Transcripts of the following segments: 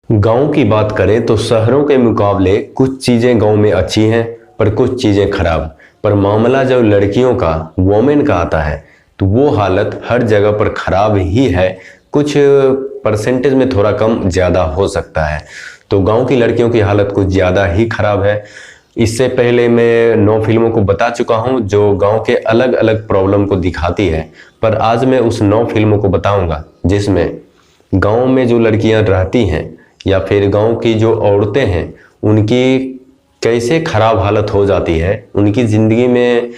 गांव की बात करें तो शहरों के मुकाबले कुछ चीजें गांव में अच्छी हैं पर कुछ चीजें खराब। पर मामला जब लड़कियों का, वोमेन का आता है तो वो हालत हर जगह पर खराब ही है। कुछ परसेंटेज में थोड़ा कम ज्यादा हो सकता है। तो गांव की लड़कियों की हालत कुछ ज्यादा ही खराब है। इससे पहले मैं 9 फिल्मों को बता चुका हूं जो गांव के अलग अलग प्रॉब्लम को दिखाती है, पर आज मैं उस 9 फिल्मों को बताऊंगा जिसमें गांव में जो लड़कियां रहती हैं या फिर गांव की जो औरतें हैं उनकी कैसे खराब हालत हो जाती है, उनकी जिंदगी में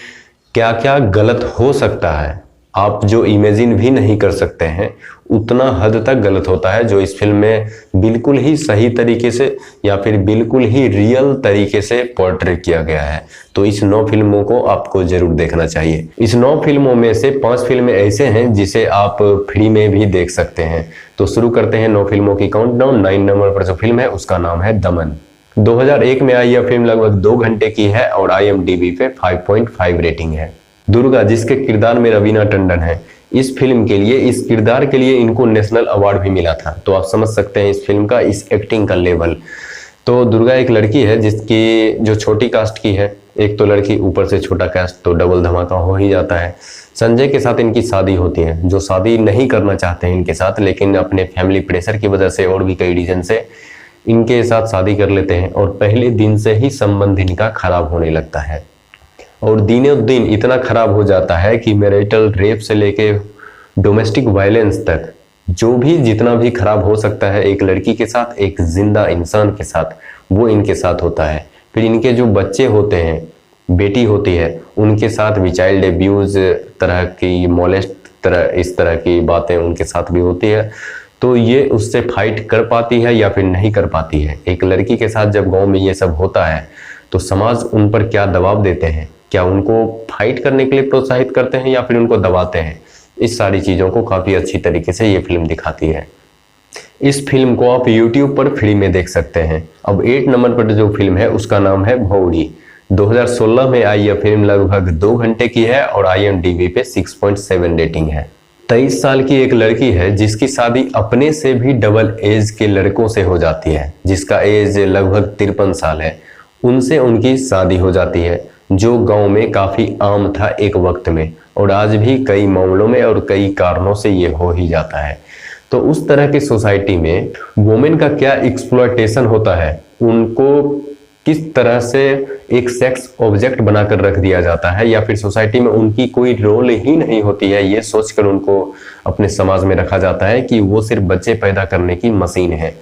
क्या क्या गलत हो सकता है। आप जो इमेजिन भी नहीं कर सकते हैं उतना हद तक गलत होता है, जो इस फिल्म में बिल्कुल ही सही तरीके से या फिर बिल्कुल ही रियल तरीके से पोर्ट्रे किया गया है। तो इस 9 फिल्मों को आपको जरूर देखना चाहिए। इस 9 फिल्मों में से 5 फिल्में ऐसे हैं जिसे आप फ्री में भी देख सकते हैं। तो शुरू करते हैं 9 फिल्मों की काउंटडाउन। 9 नंबर पर जो फिल्म है उसका नाम है दमन। 2001 में आई यह फिल्म लगभग 2 घंटे की है और IMDb पे 5.5 रेटिंग है। दुर्गा, जिसके किरदार में रवीना टंडन है, इस फिल्म के लिए, इस किरदार के लिए इनको नेशनल अवार्ड भी मिला था। तो आप समझ सकते हैं इस फिल्म का, इस एक्टिंग का लेवल। तो दुर्गा एक लड़की है जिसकी जो छोटी कास्ट की है। एक तो लड़की, ऊपर से छोटा कास्ट, तो डबल धमाका हो ही जाता है। संजय के साथ इनकी शादी होती है, जो शादी नहीं करना चाहते हैं इनके साथ, लेकिन अपने फैमिली प्रेशर की वजह से और भी कई रीजन से इनके साथ शादी कर लेते हैं और पहले दिन से ही संबंध इनका खराब होने लगता है। और दिनों दिन इतना खराब हो जाता है कि मैरिटल रेप से लेके डोमेस्टिक वायलेंस तक, जो भी जितना भी खराब हो सकता है एक लड़की के साथ, एक जिंदा इंसान के साथ, वो इनके साथ होता है। फिर इनके जो बच्चे होते हैं, बेटी होती है, उनके साथ भी चाइल्ड एब्यूज तरह की, मोलेस्ट तरह, इस तरह की बातें उनके साथ भी होती है। तो ये उससे फाइट कर पाती है या फिर नहीं कर पाती है। एक लड़की के साथ जब गांव में ये सब होता है तो समाज उन पर क्या दबाव देते हैं, क्या उनको फाइट करने के लिए प्रोत्साहित करते हैं या फिर उनको दबाते हैं, इस सारी चीज़ों को काफ़ी अच्छी तरीके से ये फिल्म दिखाती है। इस फिल्म को आप YouTube पर फ्री में देख सकते हैं। अब 8 नंबर पर जो फिल्म है उसका नाम है भौरी। 2016 में आई यह फिल्म लगभग 2 घंटे की है और IMDb पे 6.7 रेटिंग है। 23 साल की एक लड़की है जिसकी शादी अपने से भी डबल एज के लड़कों से हो जाती है, जिसका एज लगभग 53 साल है। उनसे उनकी शादी हो जाती है, जो गांव में काफी आम था एक वक्त में, और आज भी कई मामलों में और कई कारणों से ये हो ही जाता है। तो उस तरह की सोसाइटी में वुमेन का क्या एक्सप्लॉयटेशन होता है, उनको किस तरह से एक सेक्स ऑब्जेक्ट बनाकर रख दिया जाता है या फिर सोसाइटी में उनकी कोई रोल ही नहीं होती है, ये सोचकर उनको अपने समाज में रखा जाता है कि वो सिर्फ बच्चे पैदा करने की मशीन है।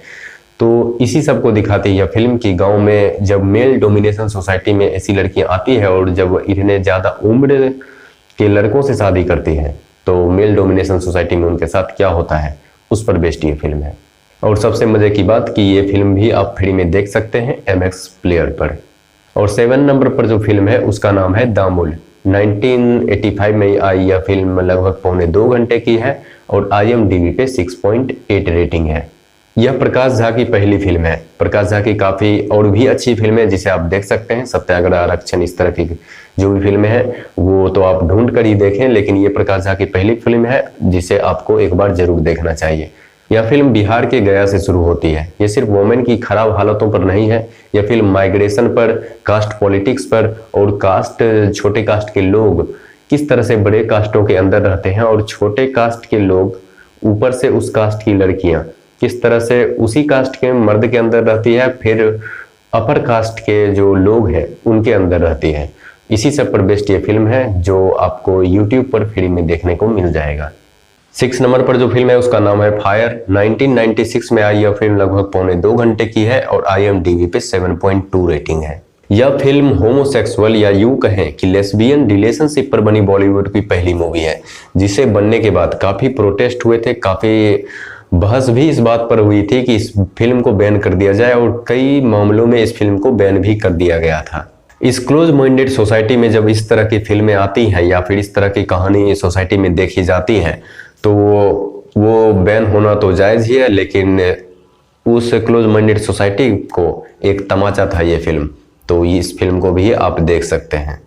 तो इसी सब को दिखाती है यह फिल्म की गांव में जब मेल डोमिनेशन सोसाइटी में ऐसी लड़कियां आती है और जब इतने ज़्यादा उम्र के लड़कों से शादी करती है तो मेल डोमिनेशन सोसाइटी में उनके साथ क्या होता है, उस पर बेस्ड ये फिल्म है। और सबसे मजे की बात कि ये फिल्म भी आप फ्री में देख सकते हैं MX प्लेयर पर। और 7 नंबर पर जो फिल्म है उसका नाम है दामुल। 1985 में आई यह फिल्म लगभग 2.25 घंटे की है और IMDb पे 6.8 रेटिंग है। यह प्रकाश झा की पहली फिल्म है। प्रकाश झा की काफ़ी और भी अच्छी फिल्म है जिसे आप देख सकते हैं, सत्याग्रह, आरक्षण, इस तरह की जो भी फिल्में हैं वो तो आप ढूंढ कर ही देखें, लेकिन ये प्रकाश झा की पहली फिल्म है जिसे आपको एक बार जरूर देखना चाहिए। यह फिल्म बिहार के गया से शुरू होती है। ये सिर्फ वुमेन की खराब हालतों पर नहीं है, यह फिल्म माइग्रेशन पर, कास्ट पॉलिटिक्स पर और कास्ट, छोटे कास्ट के लोग किस तरह से बड़े कास्टों के अंदर रहते हैं और छोटे कास्ट के लोग, ऊपर से उस कास्ट की लड़कियां किस तरह से उसी कास्ट के मर्द के अंदर रहती है, फिर अपर कास्ट के जो लोग हैं उनके अंदर रहती है। इसी सब पर बेस्ड ये फिल्म है जो आपको YouTube पर फ्री में देखने को मिल जाएगा। 6 नंबर पर जो फिल्म है उसका नाम है फायर। 1996 में आई यह फिल्म लगभग 2.25 घंटे की है और IMDb पे 7.2 रेटिंग है। यह फिल्म होमोसेक्सुअल या यूं कहें कि लेस्बियन रिलेशनशिप पर बनी बॉलीवुड की पहली मूवी है, जिसे बनने के बाद काफी प्रोटेस्ट हुए थे, काफी बहस भी इस बात पर हुई थी कि इस फिल्म को बैन कर दिया जाए और कई मामलों में इस फिल्म को बैन भी कर दिया गया था। इस क्लोज माइंडेड सोसाइटी में जब इस तरह की फिल्में आती हैं या फिर इस तरह की कहानी सोसाइटी में देखी जाती है तो वो बैन होना तो जायज़ ही है, लेकिन उस क्लोज माइंडेड सोसाइटी को एक तमाचा था ये फिल्म। तो इस फिल्म को भी आप देख सकते हैं।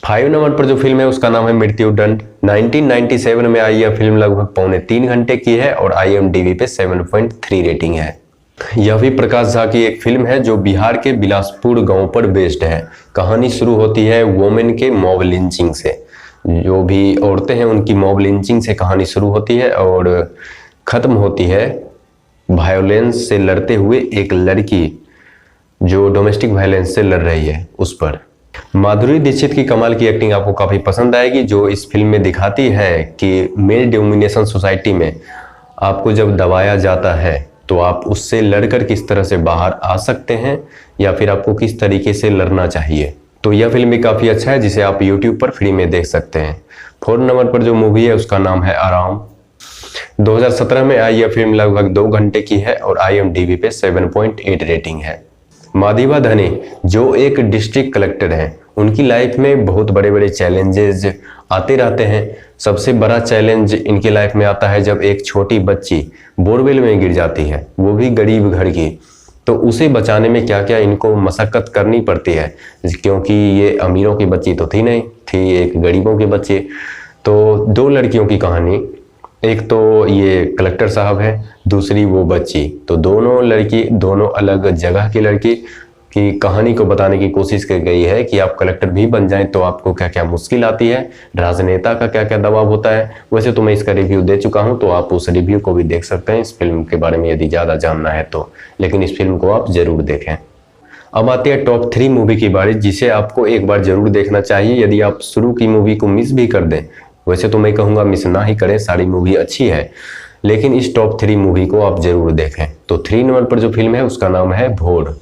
5 नंबर पर जो फिल्म है उसका नाम है मृत्युदंड। 1997 में आई यह फिल्म लगभग 2.25 घंटे की है और IMDb पे 7.3 रेटिंग है। यह भी प्रकाश झा की एक फिल्म है जो बिहार के बिलासपुर गांव पर बेस्ड है। कहानी शुरू होती है वोमेन के मॉब लिंचिंग से। जो भी औरतें हैं उनकी मॉब लिंचिंग से कहानी शुरू होती है और ख़त्म होती है वायोलेंस से लड़ते हुए एक लड़की जो डोमेस्टिक वायलेंस से लड़ रही है उस पर। माधुरी दीक्षित की कमाल की एक्टिंग आपको काफ़ी पसंद आएगी, जो इस फिल्म में दिखाती है कि मेल डोमिनेशन सोसाइटी में आपको जब दबाया जाता है तो आप उससे लड़कर किस तरह से बाहर आ सकते हैं या फिर आपको किस तरीके से लड़ना चाहिए। तो यह फिल्म भी काफ़ी अच्छा है जिसे आप YouTube पर फ्री में देख सकते हैं। 4 नंबर पर जो मूवी है उसका नाम है आराम। 2017 में आई यह फिल्म लगभग 2 घंटे की है और IMDb पे 7.8 रेटिंग है। माधीवा धने जो एक डिस्ट्रिक्ट कलेक्टर हैं, उनकी लाइफ में बहुत बड़े बड़े चैलेंजेस आते रहते हैं। सबसे बड़ा चैलेंज इनकी लाइफ में आता है जब एक छोटी बच्ची बोरवेल में गिर जाती है, वो भी गरीब घर की। तो उसे बचाने में क्या क्या इनको मशक्कत करनी पड़ती है, क्योंकि ये अमीरों की बच्ची तो थी नहीं, थी एक गरीबों की बच्ची। तो 2 लड़कियों की कहानी, एक तो ये कलेक्टर साहब है, दूसरी वो बच्ची। तो दोनों लड़की, दोनों अलग जगह की लड़की की कहानी को बताने की कोशिश की गई है कि आप कलेक्टर भी बन जाएं तो आपको क्या क्या मुश्किल आती है, राजनेता का क्या क्या दबाव होता है। वैसे तो मैं इसका रिव्यू दे चुका हूं, तो आप उस रिव्यू को भी देख सकते हैं इस फिल्म के बारे में यदि ज़्यादा जानना है तो, लेकिन इस फिल्म को आप ज़रूर देखें। अब आती है टॉप 3 मूवी की बारी, जिसे आपको एक बार जरूर देखना चाहिए यदि आप शुरू की मूवी को मिस भी कर दें। वैसे तो मैं कहूँगा मिस ना ही करें, सारी मूवी अच्छी है, लेकिन इस टॉप 3 मूवी को आप जरूर देखें। तो 3 नंबर पर जो फिल्म है उसका नाम है भोर।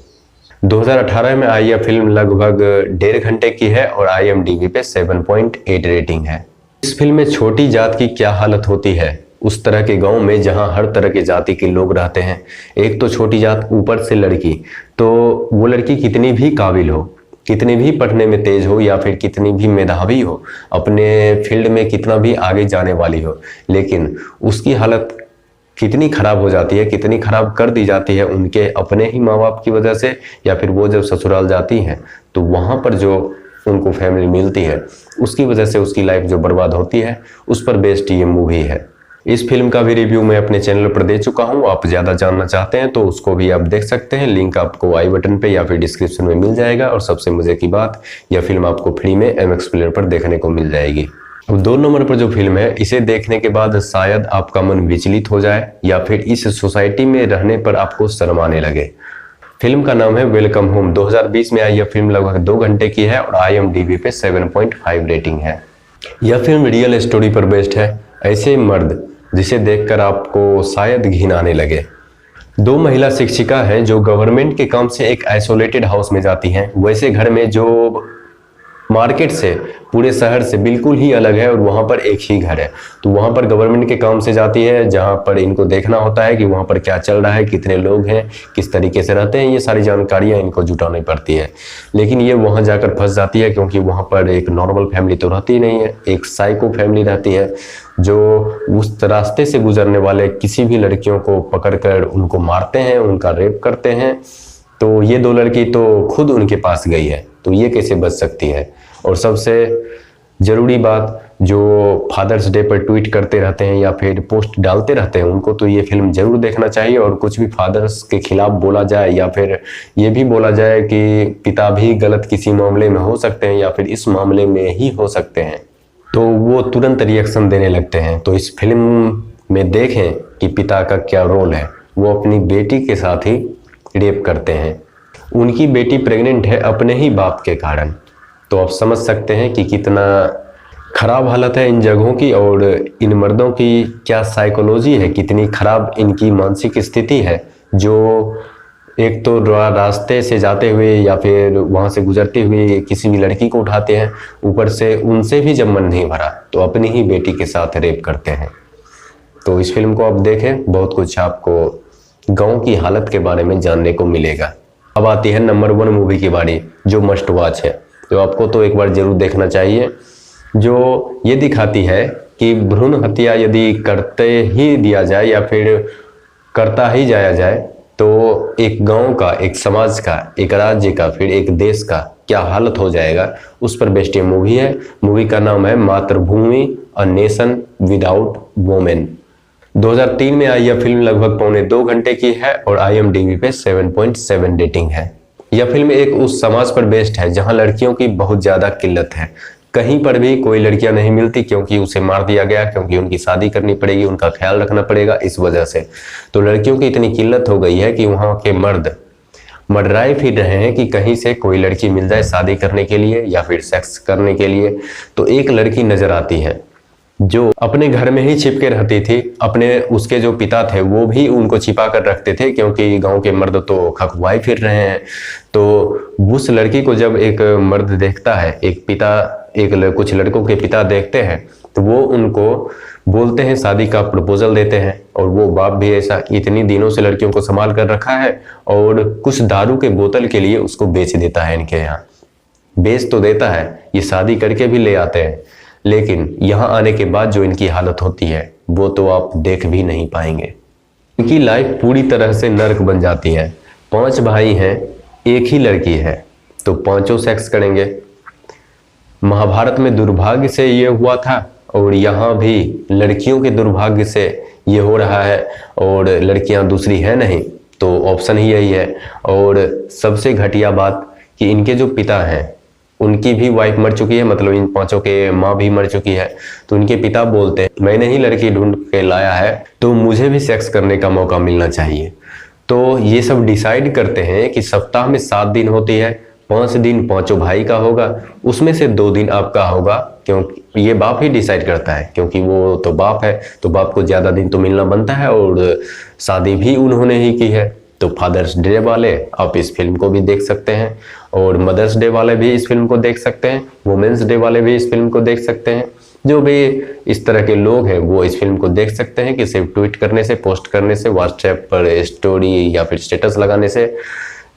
2018 में आई यह फिल्म लगभग 1.5 घंटे की है और IMDb पे 7.8 रेटिंग है। इस फिल्म में छोटी जात की क्या हालत होती है उस तरह के गांव में जहां हर तरह के जाति के लोग रहते हैं। एक तो छोटी जात, ऊपर से लड़की, तो वो लड़की कितनी भी काबिल हो, कितनी भी पढ़ने में तेज हो या फिर कितनी भी मेधावी हो, अपने फील्ड में कितना भी आगे जाने वाली हो, लेकिन उसकी हालत कितनी खराब हो जाती है, कितनी खराब कर दी जाती है उनके अपने ही माँ बाप की वजह से, या फिर वो जब ससुराल जाती हैं तो वहाँ पर जो उनको फैमिली मिलती है उसकी वजह से उसकी लाइफ जो बर्बाद होती है, उस पर बेस्ड ये मूवी है। इस फिल्म का भी रिव्यू मैं अपने चैनल पर दे चुका हूँ, आप ज़्यादा जानना चाहते हैं तो उसको भी आप देख सकते हैं। लिंक आपको आई बटन पे या फिर डिस्क्रिप्शन में मिल जाएगा। और सबसे मजे की बात, यह फिल्म आपको फ्री में MX प्लेयर पर देखने को मिल जाएगी। अब 2 नंबर पर जो फिल्म है, इसे देखने के बाद शायद आपका मन विचलित हो जाए या फिर इस सोसाइटी में रहने पर आपको शर्म आने लगे। फिल्म का नाम है वेलकम होम। 2020 में आई यह फिल्म लगभग 2 घंटे की है और IMDb पे 7.5 रेटिंग है। यह फिल्म रियल स्टोरी पर बेस्ड है। ऐसे मर्द जिसे देखकर आपको शायद घिन आने लगे। 2 महिला शिक्षिका हैं जो गवर्नमेंट के काम से एक आइसोलेटेड हाउस में जाती हैं, वैसे घर में जो मार्केट से, पूरे शहर से बिल्कुल ही अलग है और वहाँ पर एक ही घर है। तो वहाँ पर गवर्नमेंट के काम से जाती है, जहाँ पर इनको देखना होता है कि वहाँ पर क्या चल रहा है, कितने लोग हैं, किस तरीके से रहते हैं, ये सारी जानकारियाँ इनको जुटानी पड़ती है। लेकिन ये वहाँ जाकर फंस जाती है क्योंकि वहाँ पर एक नॉर्मल फैमिली तो रहती नहीं है, एक साइको फैमिली रहती है जो उस रास्ते से गुजरने वाले किसी भी लड़कियों को पकड़कर उनको मारते हैं, उनका रेप करते हैं। तो ये 2 लड़की तो खुद उनके पास गई है, तो ये कैसे बच सकती है। और सबसे ज़रूरी बात, जो फादर्स डे पर ट्वीट करते रहते हैं या फिर पोस्ट डालते रहते हैं, उनको तो ये फिल्म जरूर देखना चाहिए। और कुछ भी फादर्स के खिलाफ बोला जाए या फिर ये भी बोला जाए कि पिता भी गलत किसी मामले में हो सकते हैं या फिर इस मामले में ही हो सकते हैं, तो वो तुरंत रिएक्शन देने लगते हैं। तो इस फिल्म में देखें कि पिता का क्या रोल है। वो अपनी बेटी के साथ ही रेप करते हैं, उनकी बेटी प्रेग्नेंट है अपने ही बाप के कारण। तो आप समझ सकते हैं कि कितना खराब हालत है इन जगहों की और इन मर्दों की क्या साइकोलॉजी है, कितनी खराब इनकी मानसिक स्थिति है, जो एक तो रास्ते से जाते हुए या फिर वहाँ से गुजरते हुए किसी भी लड़की को उठाते हैं, ऊपर से उनसे भी जब मन नहीं भरा तो अपनी ही बेटी के साथ रेप करते हैं। तो इस फिल्म को आप देखें, बहुत कुछ आपको गांव की हालत के बारे में जानने को मिलेगा। अब आती है नंबर 1 मूवी की बारी, जो मस्ट वॉच है, तो आपको तो एक बार जरूर देखना चाहिए, जो ये दिखाती है कि भ्रूण हत्या यदि करते ही दिया जाए या फिर करता ही जाया जाए तो एक गांव का, एक समाज का, एक राज्य का, फिर एक देश का क्या हालत हो जाएगा, उस पर बेस्ड ये मूवी है। मूवी का नाम है मातृभूमि, अ नेशन विदाउट वोमेन। 2003 में आई यह फिल्म लगभग 2.25 घंटे की है और IMDb पे 7.7 रेटिंग है। यह फिल्म एक उस समाज पर बेस्ड है जहां लड़कियों की बहुत ज्यादा किल्लत है। कहीं पर भी कोई लड़कियां नहीं मिलती क्योंकि उसे मार दिया गया, क्योंकि उनकी शादी करनी पड़ेगी, उनका ख्याल रखना पड़ेगा, इस वजह से तो लड़कियों की इतनी किल्लत हो गई है कि वहां के मर्द मडराए फिर रहे हैं कि कहीं से कोई लड़की मिल जाए शादी करने के लिए या फिर सेक्स करने के लिए। तो एक लड़की नजर आती है जो अपने घर में ही छिप के रहती थी। अपने उसके जो पिता थे वो भी उनको छिपा कर रखते थे क्योंकि गांव के मर्द तो खखवाए फिर रहे हैं। तो उस लड़की को जब एक मर्द देखता है, कुछ लड़कों के पिता देखते हैं, तो वो उनको बोलते हैं, शादी का प्रपोजल देते हैं। और वो बाप भी ऐसा इतनी दिनों से लड़कियों को संभाल कर रखा है और कुछ दारू के बोतल के लिए उसको बेच देता है। इनके यहाँ बेच तो देता है, ये शादी करके भी ले आते हैं, लेकिन यहाँ आने के बाद जो इनकी हालत होती है वो तो आप देख भी नहीं पाएंगे। इनकी लाइफ पूरी तरह से नर्क बन जाती है। 5 भाई हैं, एक ही लड़की है, तो पांचों सेक्स करेंगे। महाभारत में दुर्भाग्य से ये हुआ था और यहाँ भी लड़कियों के दुर्भाग्य से ये हो रहा है, और लड़कियां दूसरी है नहीं, तो ऑप्शन ही यही है। और सबसे घटिया बात कि इनके जो पिता हैं उनकी भी वाइफ मर चुकी है, मतलब इन पांचों के माँ भी मर चुकी है। तो इनके पिता बोलते हैं, मैंने ही लड़की ढूंढ के लाया है तो मुझे भी सेक्स करने का मौका मिलना चाहिए। तो ये सब डिसाइड करते हैं कि सप्ताह में 7 दिन होती है, 5 दिन पांचों भाई का होगा, उसमें से 2 दिन आपका होगा, क्योंकि ये बाप ही डिसाइड करता है क्योंकि वो तो बाप है, तो बाप को ज्यादा दिन तो मिलना बनता है और शादी भी उन्होंने ही की है। तो फादर्स डे वाले आप इस फिल्म को भी देख सकते हैं और मदर्स डे वाले भी इस फिल्म को देख सकते हैं, वुमेन्स डे वाले भी इस फिल्म को देख सकते हैं। जो भी इस तरह के लोग हैं वो इस फिल्म को देख सकते हैं कि सिर्फ ट्वीट करने से, पोस्ट करने से, व्हाट्सएप पर स्टोरी या फिर स्टेटस लगाने से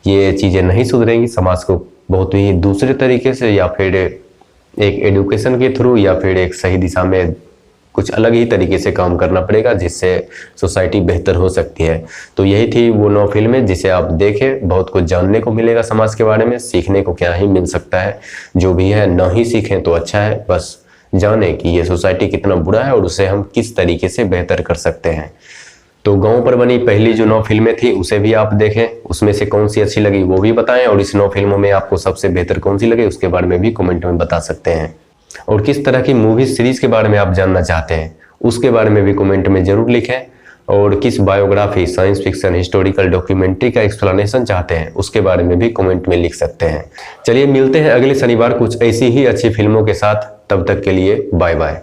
ये चीज़ें नहीं सुधरेंगी। समाज को बहुत ही दूसरे तरीके से या फिर एक एजुकेशन के थ्रू या फिर एक सही दिशा में कुछ अलग ही तरीके से काम करना पड़ेगा, जिससे सोसाइटी बेहतर हो सकती है। तो यही थी वो 9 फिल्में जिसे आप देखें, बहुत कुछ जानने को मिलेगा समाज के बारे में, सीखने को क्या ही मिल सकता है। जो भी है ना ही सीखें तो अच्छा है, बस जाने कि ये सोसाइटी कितना बुरा है और उसे हम किस तरीके से बेहतर कर सकते हैं। तो गांव पर बनी पहली जो 9 फिल्में थी उसे भी आप देखें, उसमें से कौन सी अच्छी लगी वो भी बताएं, और इस 9 फिल्मों में आपको सबसे बेहतर कौन सी लगी उसके बारे में भी कमेंट में बता सकते हैं। और किस तरह की मूवी सीरीज के बारे में आप जानना चाहते हैं उसके बारे में भी कमेंट में जरूर लिखें। और किस biography, science fiction, historical documentary का एक्सप्लेनेशन चाहते हैं उसके बारे में भी कमेंट में लिख सकते हैं। चलिए मिलते हैं अगले शनिवार कुछ ऐसी ही अच्छी फिल्मों के साथ, तब तक के लिए बाय बाय।